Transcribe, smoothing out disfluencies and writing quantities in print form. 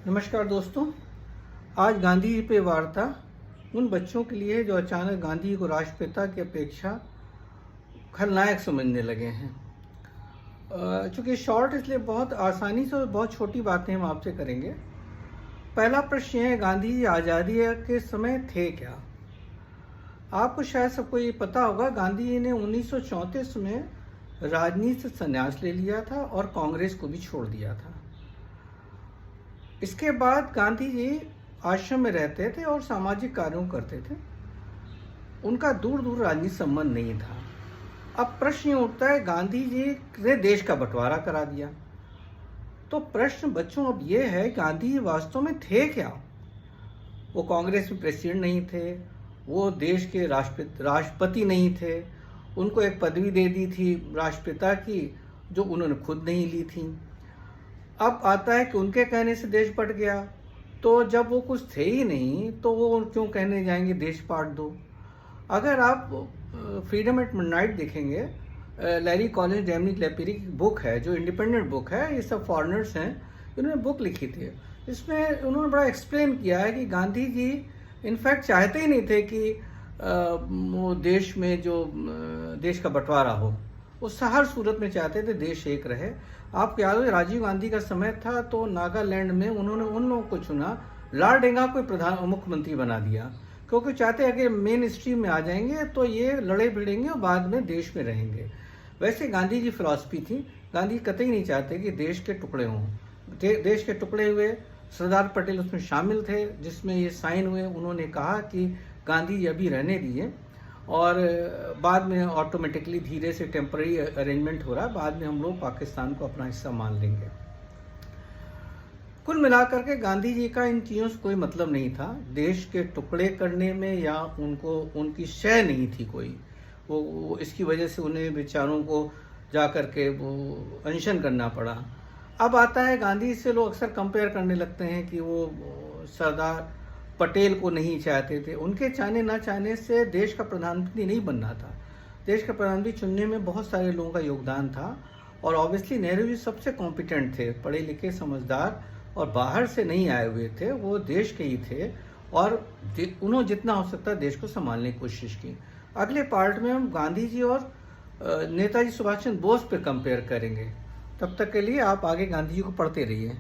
नमस्कार दोस्तों। आज गांधी जी पे वार्ता उन बच्चों के लिए जो अचानक गांधी जी को राष्ट्रपिता की अपेक्षा खलनायक समझने लगे हैं। चूंकि शॉर्ट इसलिए बहुत आसानी से और बहुत छोटी बातें हम आपसे करेंगे। पहला प्रश्न है, गांधी जी आज़ादी के समय थे क्या? आपको शायद सबको ये पता होगा, गांधी जी ने 1934 में राजनीति से संन्यास ले लिया था और कांग्रेस को भी छोड़ दिया था। इसके बाद गांधी जी आश्रम में रहते थे और सामाजिक कार्यों करते थे। उनका दूर दूर राजनीतिक संबंध नहीं था। अब प्रश्न उठता है, गांधी जी ने देश का बंटवारा करा दिया, तो प्रश्न बच्चों अब ये है, गांधी जी वास्तव में थे क्या? वो कांग्रेस में प्रेसिडेंट नहीं थे, वो देश के राष्ट्रपति नहीं थे, उनको एक पदवी दे दी थी राष्ट्रपिता की जो उन्होंने खुद नहीं ली थी। अब आता है कि उनके कहने से देश बंट गया, तो जब वो कुछ थे ही नहीं तो वो क्यों कहने जाएंगे देश बांट दो? अगर आप फ्रीडम एट मिडनाइट देखेंगे, लैरी कॉलिंस डोमिनिक लेपेरी की बुक है जो इंडिपेंडेंट बुक है, ये सब फॉरेनर्स हैं, इन्होंने बुक लिखी थी। इसमें उन्होंने बड़ा एक्सप्लेन किया है कि गांधी जी इनफैक्ट चाहते ही नहीं थे कि वो देश में जो देश का बंटवारा हो, वो हर सूरत में चाहते थे देश एक रहे। आपको याद हो, राजीव गांधी का समय था तो नागालैंड में उन्होंने उन लोगों को चुना, लालडेंगा को मुख्यमंत्री बना दिया, क्योंकि चाहते हैं कि मेन स्ट्रीम में आ जाएंगे तो ये लड़े भिड़ेंगे और बाद में देश में रहेंगे। वैसे गांधी जी फिलॉसफी थी, गांधी कतई नहीं चाहते कि देश के टुकड़े हों। देश के टुकड़े हुए, सरदार पटेल उसमें शामिल थे जिसमें ये साइन हुए। उन्होंने कहा कि गांधी जी अभी रहने दिए और बाद में ऑटोमेटिकली धीरे से टेम्पररी अरेंजमेंट हो रहा है, बाद में हम लोग पाकिस्तान को अपना हिस्सा मान लेंगे। कुल मिलाकर के गांधी जी का इन चीज़ों से कोई मतलब नहीं था, देश के टुकड़े करने में, या उनको उनकी शय नहीं थी कोई। वो इसकी वजह से उन्हें बेचारों को जा कर के वो अनशन करना पड़ा। अब आता है, गांधी से लोग अक्सर कंपेयर करने लगते हैं कि वो सरदार पटेल को नहीं चाहते थे। उनके चाहने ना चाहने से देश का प्रधानमंत्री नहीं बनना था। देश का प्रधानमंत्री चुनने में बहुत सारे लोगों का योगदान था और ऑब्वियसली नेहरू जी सबसे कॉम्पिटेंट थे, पढ़े लिखे, समझदार और बाहर से नहीं आए हुए थे, वो देश के ही थे और उन्होंने जितना हो सकता देश को संभालने की कोशिश की। अगले पार्ट में हम गांधी जी और नेताजी सुभाष चंद्र बोस पे कंपेयर करेंगे। तब तक के लिए आप आगे गांधी जी को पढ़ते रहिए।